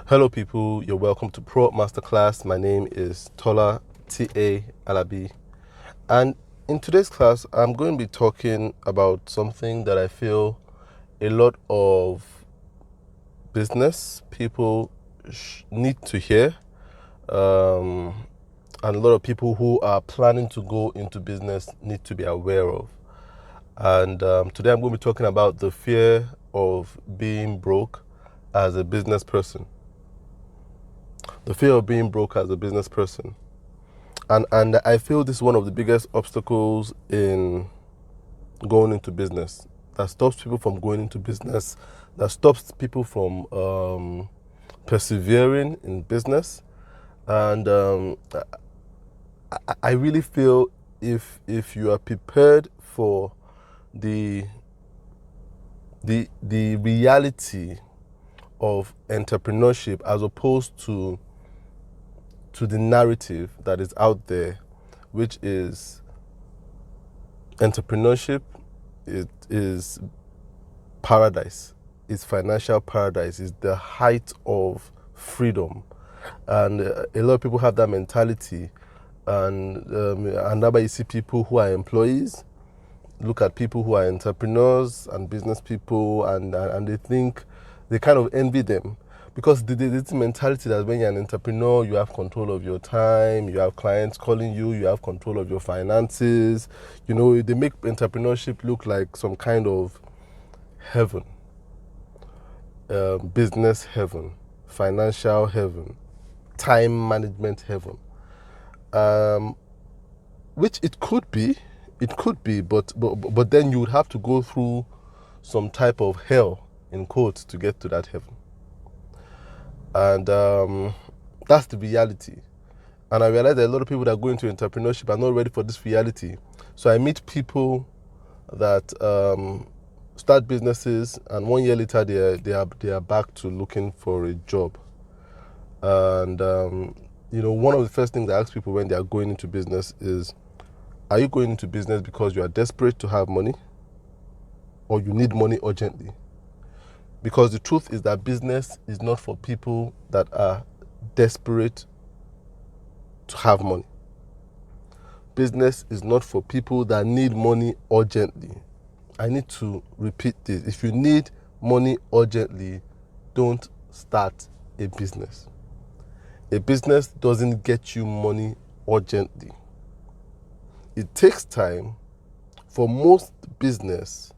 Hello people, you're welcome to Pro Masterclass. My name is Tola, T.A. Alabi. And in today's class, I'm going to be talking about something that I feel a lot of business people need to hear. And a lot of people who are planning to go into business need to be aware of. And today I'm going to be talking about the fear of being broke as a business person. The fear of being broke as a business person. And I feel this is one of the biggest obstacles in going into business, that stops people from going into business, that stops people from persevering in business. And I really feel if you are prepared for the reality of entrepreneurship as opposed to the narrative that is out there, which is entrepreneurship, it is paradise, it's financial paradise, it's the height of freedom. And a lot of people have that mentality. And that's why you see people who are employees look at people who are entrepreneurs and business people, and they think, they kind of envy them, because this mentality that when you're an entrepreneur, you have control of your time, you have clients calling you, you have control of your finances. You know, they make entrepreneurship look like some kind of heaven, business heaven, financial heaven, time management heaven, which it could be, but then you would have to go through some type of hell, in quotes, to get to that heaven. And that's the reality. And I realize that a lot of people that go into entrepreneurship are not ready for this reality. So I meet people that start businesses, and 1 year later they are back to looking for a job. And one of the first things I ask people when they are going into business is, are you going into business because you are desperate to have money, or you need money urgently? Because the truth is that business is not for people that are desperate to have money. Business is not for people that need money urgently. I need to repeat this. If you need money urgently, don't start a business. A business doesn't get you money urgently. It takes time for most business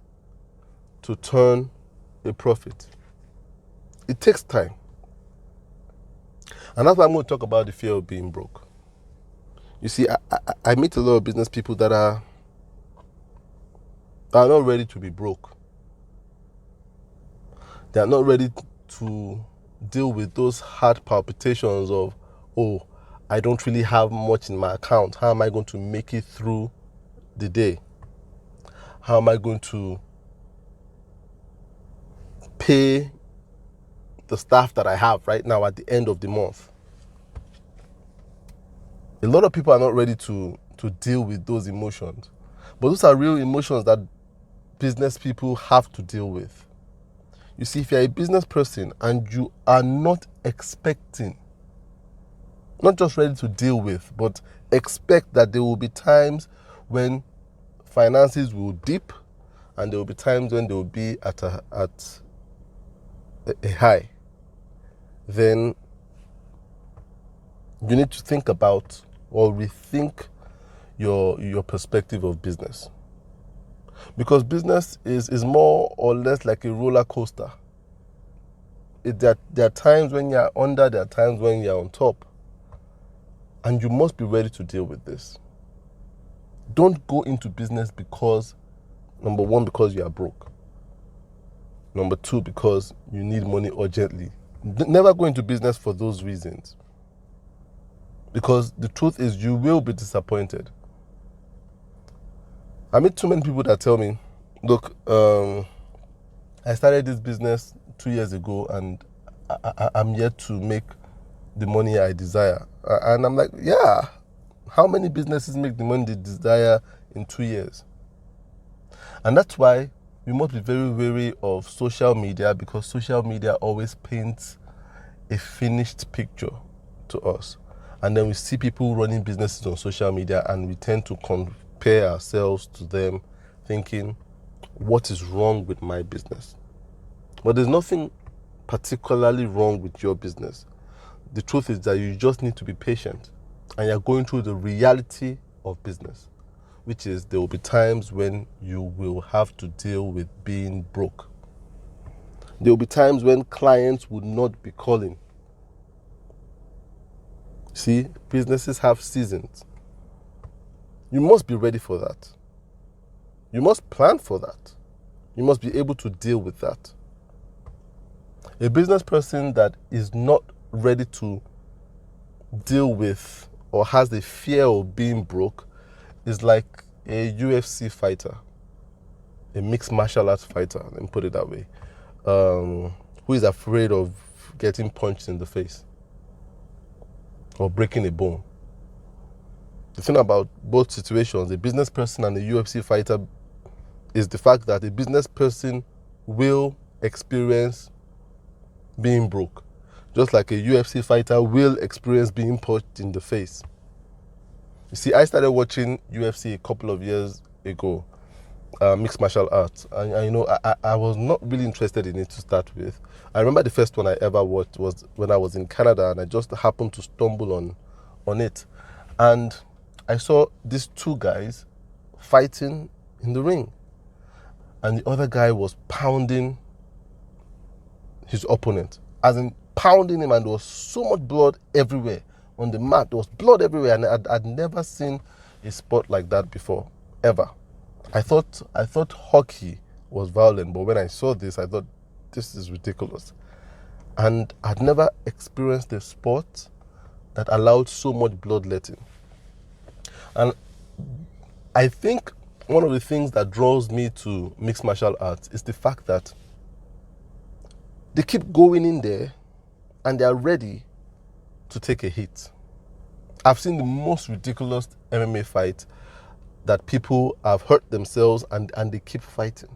to turn a profit. It takes time. And that's why I'm going to talk about the fear of being broke. You see, I meet a lot of business people that are not ready to be broke. They are not ready to deal with those heart palpitations of, oh, I don't really have much in my account. How am I going to make it through the day? How am I going to pay the staff that I have right now at the end of the month? A lot of people are not ready to deal with those emotions. But those are real emotions that business people have to deal with. You see, if you're a business person and you are not expecting, not just ready to deal with, but expect that there will be times when finances will dip, and there will be times when they will be at a high, then you need to think about or rethink your perspective of business. Because business is more or less like a roller coaster. There are times when you're under, there are times when you're on top. And you must be ready to deal with this. Don't go into business because, number one, because you are broke. Number two, because you need money urgently. Never go into business for those reasons. Because the truth is, you will be disappointed. I meet too many people that tell me, look, I started this business 2 years ago, and I'm yet to make the money I desire. And I'm like, yeah, how many businesses make the money they desire in 2 years? And that's why we must be very wary of social media, because social media always paints a finished picture to us. And then we see people running businesses on social media and we tend to compare ourselves to them, thinking, what is wrong with my business? But there's nothing particularly wrong with your business. The truth is that you just need to be patient, and you're going through the reality of business, which is there will be times when you will have to deal with being broke. There will be times when clients would not be calling. See, businesses have seasons. You must be ready for that. You must plan for that. You must be able to deal with that. A business person that is not ready to deal with or has the fear of being broke is like a UFC fighter, a mixed martial arts fighter, let me put it that way, who is afraid of getting punched in the face or breaking a bone. The thing about both situations, a business person and a UFC fighter, is the fact that a business person will experience being broke, just like a UFC fighter will experience being punched in the face. You see, I started watching UFC a couple of years ago, mixed martial arts, and you know, I was not really interested in it to start with. I remember the first one I ever watched was when I was in Canada, and I just happened to stumble on it, and I saw these two guys fighting in the ring, and the other guy was pounding his opponent, as in pounding him, and there was so much blood everywhere on the mat. There was blood everywhere, and I'd never seen a sport like that before, ever. I thought hockey was violent, but when I saw this, I thought, this is ridiculous. And I'd never experienced a sport that allowed so much bloodletting. And I think one of the things that draws me to mixed martial arts is the fact that they keep going in there and they are ready to take a hit. I've seen the most ridiculous MMA fight that people have hurt themselves and they keep fighting.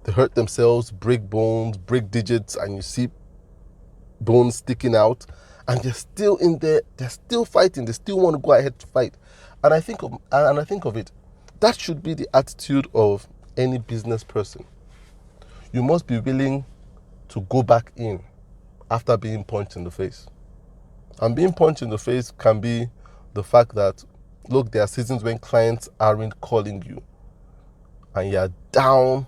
They hurt themselves, break bones, break digits, and you see bones sticking out, and they're still in there, they're still fighting, they still want to go ahead to fight. And I think of it, that should be the attitude of any business person. You must be willing to go back in after being punched in the face. And being punched in the face can be the fact that, look, there are seasons when clients aren't calling you and you're down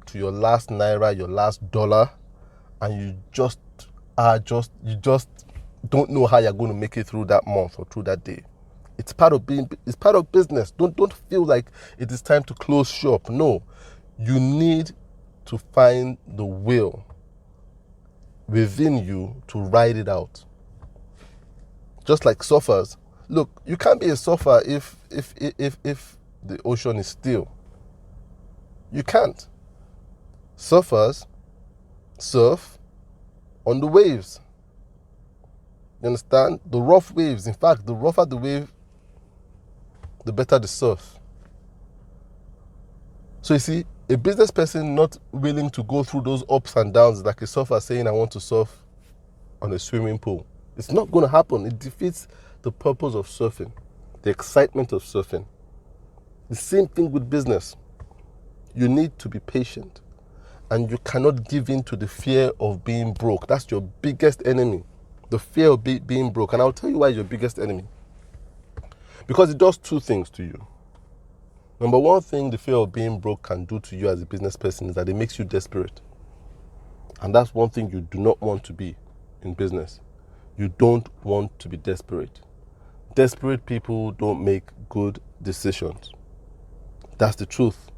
to your last naira, your last dollar, and you just don't know how you're going to make it through that month or through that day. It's part of business. Don't feel like it is time to close shop. No, you need to find the will within you to ride it out. Just like surfers. Look, you can't be a surfer if the ocean is still. You can't. Surfers surf on the waves. You understand? The rough waves. In fact, the rougher the wave, the better the surf. So you see, a business person not willing to go through those ups and downs like a surfer saying, I want to surf on a swimming pool. It's not going to happen. It defeats the purpose of surfing, the excitement of surfing. The same thing with business. You need to be patient, and you cannot give in to the fear of being broke. That's your biggest enemy, the fear of being broke. And I'll tell you why it's your biggest enemy. Because it does two things to you. Number one thing the fear of being broke can do to you as a business person is that it makes you desperate. And that's one thing you do not want to be in business. You don't want to be desperate. Desperate people don't make good decisions. That's the truth.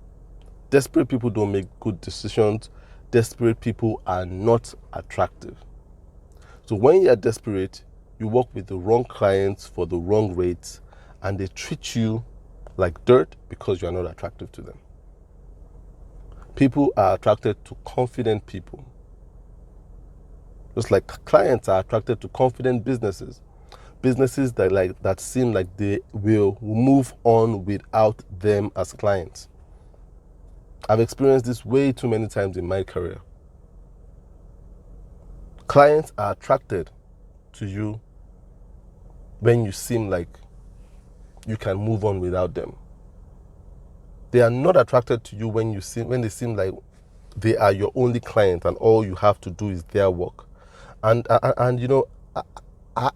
Desperate people don't make good decisions. Desperate people are not attractive. So when you're desperate, you work with the wrong clients for the wrong rates, and they treat you like dirt because you are not attractive to them. People are attracted to confident people. Just like clients are attracted to confident businesses. Businesses that seem like they will move on without them as clients. I've experienced this way too many times in my career. Clients are attracted to you when you seem like you can move on without them. They are not attracted to you when they seem like they are your only client and all you have to do is their work. And you know,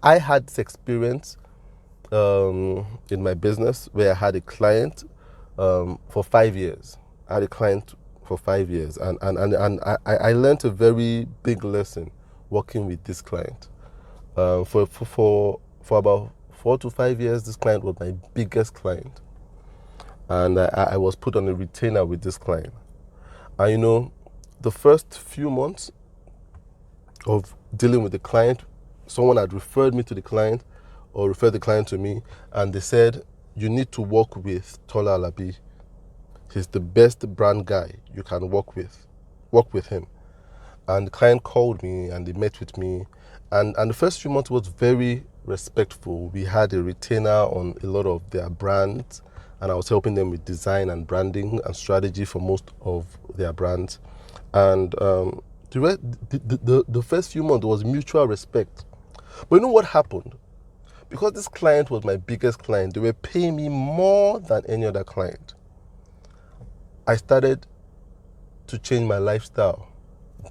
I had this experience in my business where I had a client for 5 years. I had a client for 5 years, and I learned a very big lesson working with this client. For about 4 to 5 years, this client was my biggest client, and I was put on a retainer with this client. And you know, the first few months of dealing with the client, someone had referred me to the client or referred the client to me, and they said, you need to work with Tola Alabi. He's the best brand guy you can work with. Work with him. And the client called me and they met with me. And the first few months was very respectful. We had a retainer on a lot of their brands, and I was helping them with design and branding and strategy for most of their brands. And the first few months was mutual respect. But you know what happened? Because this client was my biggest client, they were paying me more than any other client. I started to change my lifestyle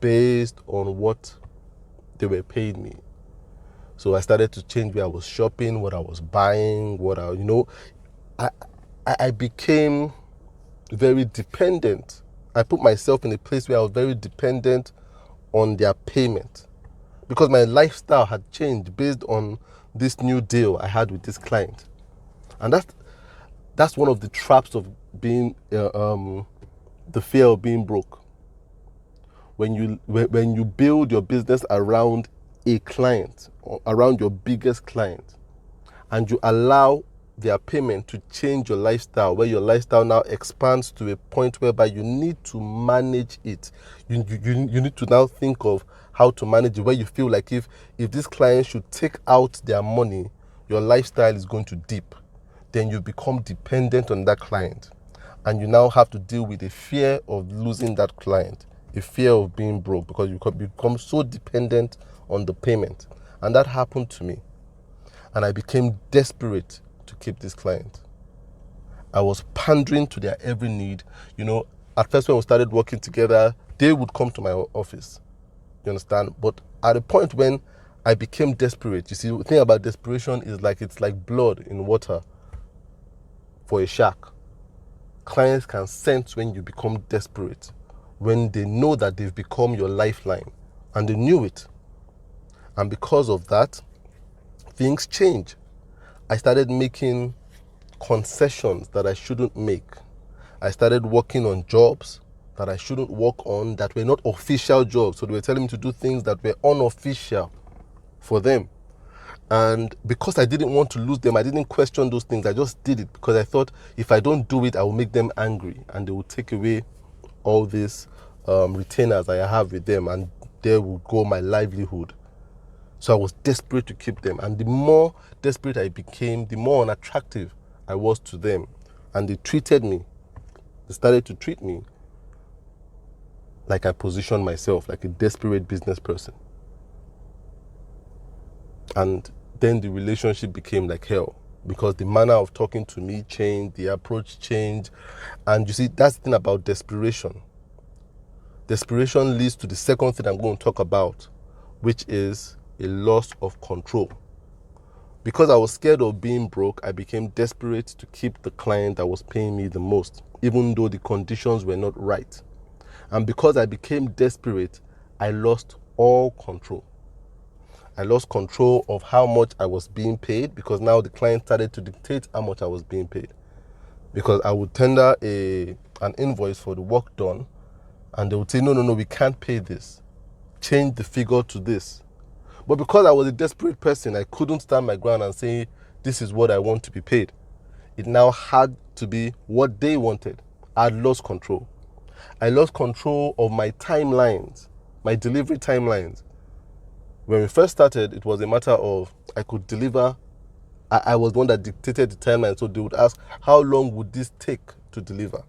based on what they were paying me. So I started to change where I was shopping, what I was buying, I became very dependent. I put myself in a place where I was very dependent on their payment because my lifestyle had changed based on this new deal I had with this client. And that's one of the traps of being the fear of being broke. When you build your business around a client, or around your biggest client, and you allow their payment to change your lifestyle, where your lifestyle now expands to a point whereby you need to manage it. You need to now think of how to manage it, where you feel like if this client should take out their money, your lifestyle is going to dip. Then you become dependent on that client. And you now have to deal with the fear of losing that client, a fear of being broke, because you become so dependent on the payment. And that happened to me. And I became desperate to keep this client. I was pandering to their every need. You know, at first when we started working together, they would come to my office. You understand? But at a point when I became desperate, you see, the thing about desperation is it's like blood in water for a shark. Clients can sense when you become desperate, when they know that they've become your lifeline, and they knew it. And because of that, things change. I started making concessions that I shouldn't make. I started working on jobs that I shouldn't work on, that were not official jobs. So they were telling me to do things that were unofficial for them. And because I didn't want to lose them, I didn't question those things. I just did it because I thought if I don't do it, I will make them angry and they will take away all these retainers I have with them, and there will go my livelihood. So I was desperate to keep them. And the more desperate I became, the more unattractive I was to them. And they started to treat me like I positioned myself, like a desperate business person. And then the relationship became like hell because the manner of talking to me changed, the approach changed. And you see, that's the thing about desperation. Desperation leads to the second thing I'm going to talk about, which is a loss of control. Because I was scared of being broke, I became desperate to keep the client that was paying me the most, even though the conditions were not right. And because I became desperate, I lost all control. I lost control of how much I was being paid, because now the client started to dictate how much I was being paid. Because I would tender an invoice for the work done, and they would say, no, we can't pay this. Change the figure to this. But because I was a desperate person, I couldn't stand my ground and say, this is what I want to be paid. It now had to be what they wanted. I lost control. I lost control of my timelines, my delivery timelines. When we first started, it was a matter of I could deliver. I was the one that dictated the timeline. So they would ask, how long would this take to deliver?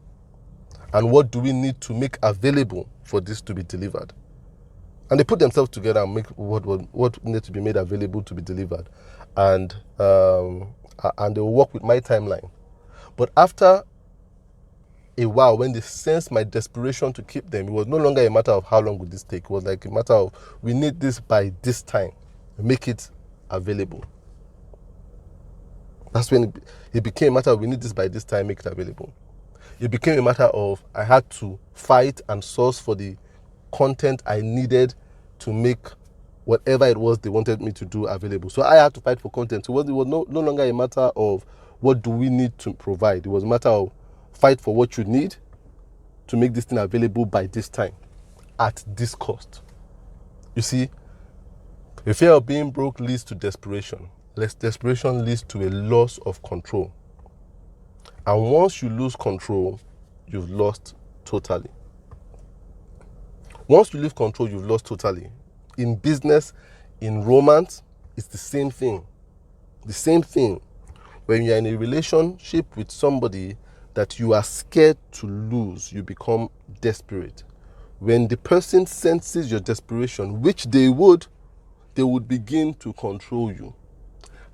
And what do we need to make available for this to be delivered? And they put themselves together and make what needed to be made available to be delivered. And they will work with my timeline. But after a while, when they sensed my desperation to keep them, it was no longer a matter of how long would this take. It was like a matter of, we need this by this time. Make it available. That's when it became a matter of, we need this by this time, make it available. It became a matter of, I had to fight and source for the content I needed to make whatever it was they wanted me to do available. So I had to fight for content. So it was no longer a matter of what do we need to provide. It was a matter of fight for what you need to make this thing available by this time at this cost. You see, the fear of being broke leads to desperation. Less desperation leads to a loss of control. And once you lose control, you've lost totally. Once you lose control, you've lost totally. In business, in romance, it's the same thing. The same thing. When you're in a relationship with somebody that you are scared to lose, you become desperate. When the person senses your desperation, which they would begin to control you.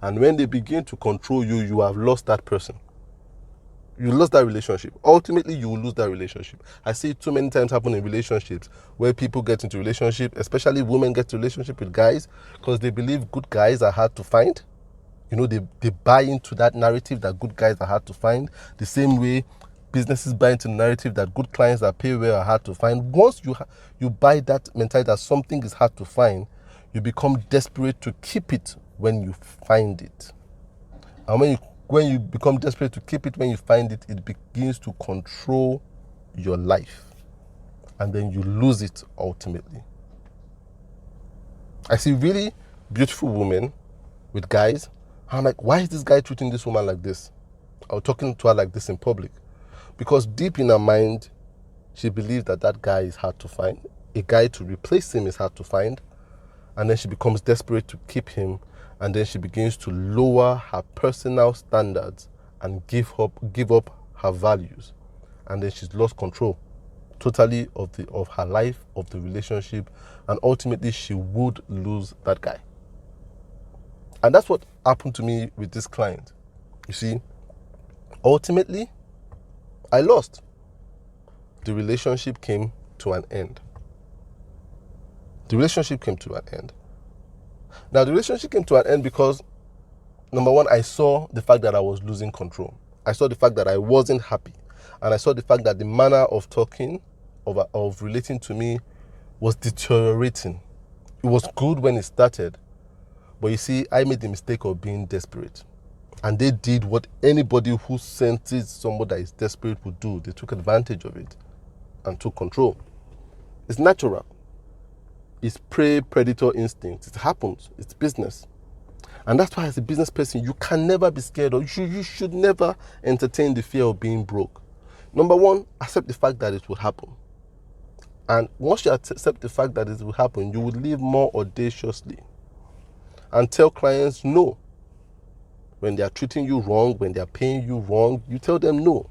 And when they begin to control you, you have lost that person. You lost that relationship. Ultimately, you will lose that relationship. I see it too many times happen in relationships where people get into relationship, especially women get into relationship with guys because they believe good guys are hard to find. You know, they buy into that narrative that good guys are hard to find. The same way businesses buy into the narrative that good clients that pay well are hard to find. Once you buy that mentality that something is hard to find, you become desperate to keep it when you find it. And when you become desperate to keep it when you find it, it begins to control your life. And then you lose it ultimately. I see really beautiful women with guys. I'm like, why is this guy treating this woman like this? Or talking to her like this in public? Because deep in her mind, she believes that guy is hard to find. A guy to replace him is hard to find. And then she becomes desperate to keep him. And then she begins to lower her personal standards and give up her values. And then she's lost control totally of her life, of the relationship, and ultimately she would lose that guy. And that's what happened to me with this client. You see, ultimately, I lost. The relationship came to an end. The relationship came to an end. Now, the relationship came to an end because, number one, I saw the fact that I was losing control. I saw the fact that I wasn't happy. And I saw the fact that the manner of talking, of relating to me, was deteriorating. It was good when it started. But you see, I made the mistake of being desperate. And they did what anybody who senses somebody that is desperate would do. They took advantage of it and took control. It's natural. It's prey-predator instinct. It happens. It's business. And that's why as a business person, you can never be scared or you should never entertain the fear of being broke. Number one, accept the fact that it will happen. And once you accept the fact that it will happen, you will live more audaciously. And tell clients no. When they are treating you wrong, when they are paying you wrong, you tell them no.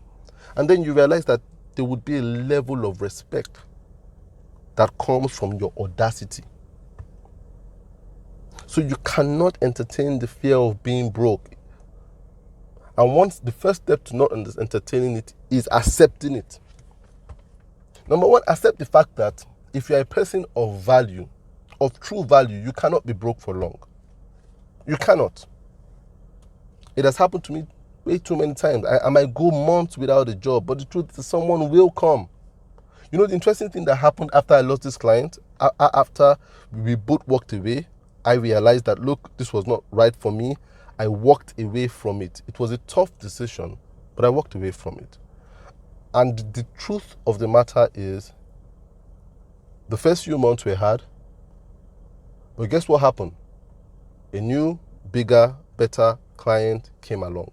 And then you realize that there would be a level of respect that comes from your audacity. So you cannot entertain the fear of being broke. And once the first step to not entertaining it is accepting it. Number one, accept the fact that if you are a person of value, of true value, you cannot be broke for long. You cannot. It has happened to me way too many times. I might go months without a job, but the truth is someone will come. You know, the interesting thing that happened after I lost this client, after we both walked away, I realized that, look, this was not right for me. I walked away from it. It was a tough decision, but I walked away from it. And the truth of the matter is, the first few months were hard, but guess what happened? A new, bigger, better client came along.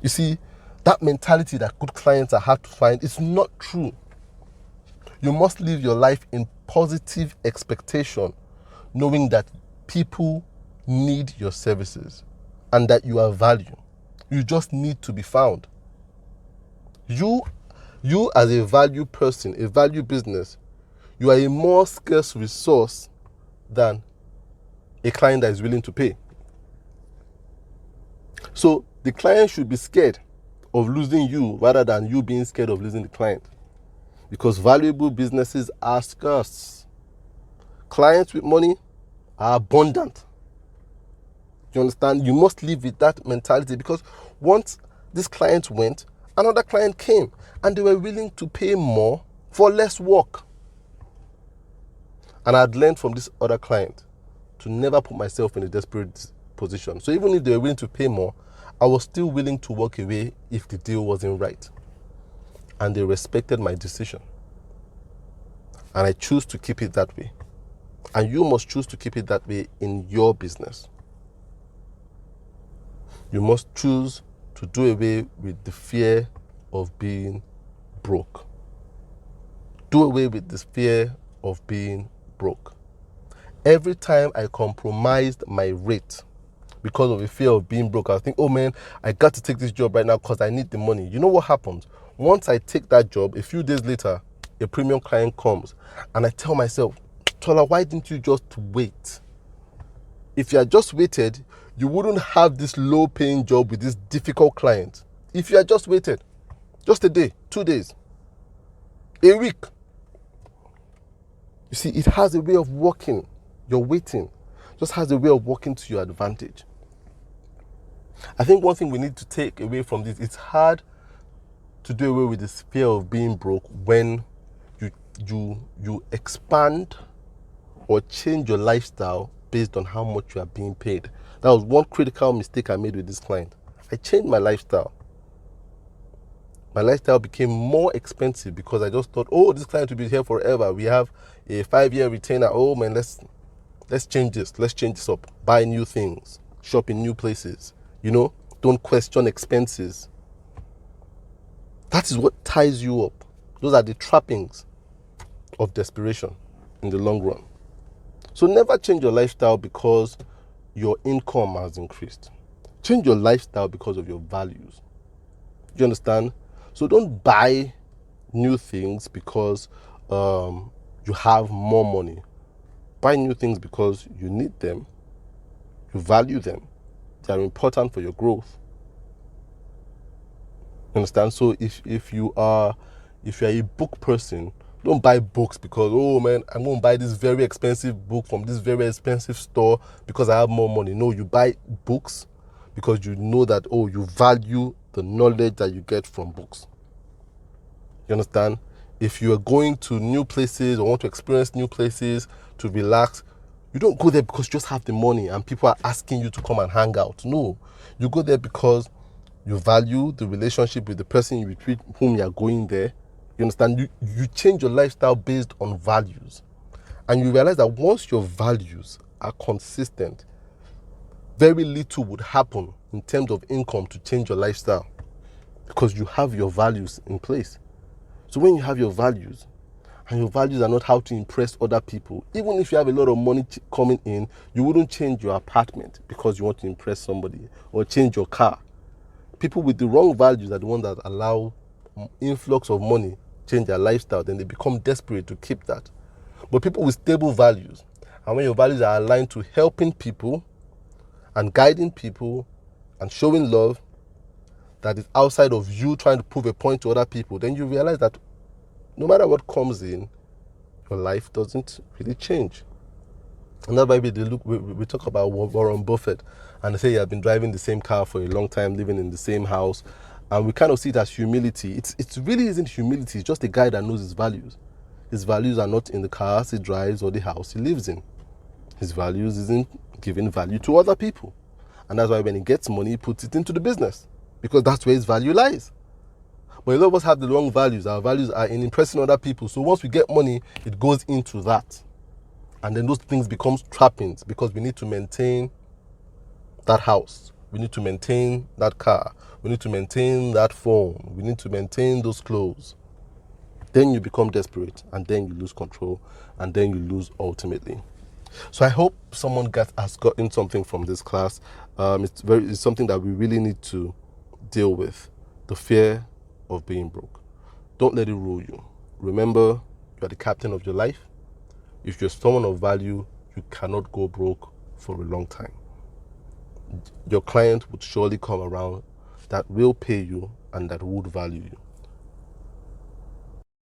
You see, that mentality that good clients are hard to find is not true. You must live your life in positive expectation, knowing that people need your services and that you are value. You just need to be found. You as a value person, a value business, you are a more scarce resource than a client that is willing to pay. So the client should be scared of losing you rather than you being scared of losing the client, because valuable businesses are scarce. Clients with money are abundant. You understand? You must live with that mentality, because once this client went, another client came and they were willing to pay more for less work. And I'd learned from this other client to never put myself in a desperate position. So even if they were willing to pay more, I was still willing to walk away if the deal wasn't right. And they respected my decision. And I choose to keep it that way. And you must choose to keep it that way in your business. You must choose to do away with the fear of being broke. Do away with this fear of being broke. Every time I compromised my rate because of a fear of being broke, I think, oh man, I got to take this job right now because I need the money. You know what happens? Once I take that job, a few days later, a premium client comes and I tell myself, Tola, why didn't you just wait? If you had just waited, you wouldn't have this low-paying job with this difficult client. If you had just waited, just a day, 2 days, a week. You see, it has a way of working. Your waiting just has a way of working to your advantage. I think one thing we need to take away from this, it's hard to do away with this fear of being broke when you expand or change your lifestyle based on how much you are being paid. That was one critical mistake I made with this client. I changed my lifestyle. My lifestyle became more expensive because I just thought, oh, this client will be here forever. We have a 5-year retainer. Oh man, let's change this. Let's change this up. Buy new things. Shop in new places. Don't question expenses. That is what ties you up. Those are the trappings of desperation in the long run. So never change your lifestyle because your income has increased. Change your lifestyle because of your values. Do you understand? So don't buy new things because you have more money. Buy new things because you need them, you value them, they are important for your growth. You understand? So if you are a book person, don't buy books because, oh man, I'm going to buy this very expensive book from this very expensive store because I have more money. No, you buy books because you know that, oh, you value the knowledge that you get from books. You understand? If you are going to new places or want to experience new places to relax, you don't go there because you just have the money and people are asking you to come and hang out. No, you go there because you value the relationship with the person with whom you are going there. You understand? You change your lifestyle based on values. And you realize that once your values are consistent, very little would happen in terms of income to change your lifestyle because you have your values in place. So when you have your values, and your values are not how to impress other people, even if you have a lot of money coming in, you wouldn't change your apartment because you want to impress somebody or change your car. People with the wrong values are the ones that allow influx of money change their lifestyle, then they become desperate to keep that. But people with stable values, and when your values are aligned to helping people and guiding people and showing love that is outside of you trying to prove a point to other people, then you realize that no matter what comes in, your life doesn't really change. And that's why we talk about Warren Buffett, and they say he has been driving the same car for a long time, living in the same house, and we kind of see it as humility. It really isn't humility. It's just a guy that knows his values. His values are not in the cars he drives or the house he lives in. His values isn't giving value to other people. And that's why when he gets money, he puts it into the business, because that's where his value lies. But a lot of us have the wrong values. Our values are in impressing other people. So once we get money, it goes into that. And then those things become trappings because we need to maintain that house. We need to maintain that car. We need to maintain that phone. We need to maintain those clothes. Then you become desperate, and then you lose control, and then you lose ultimately. So I hope someone has gotten something from this class. It's something that we really need to deal with, the fear of being broke. Don't let it rule you. Remember, you are the captain of your life. If you're someone of value, you cannot go broke for a long time. Your client would surely come around that will pay you and that would value you.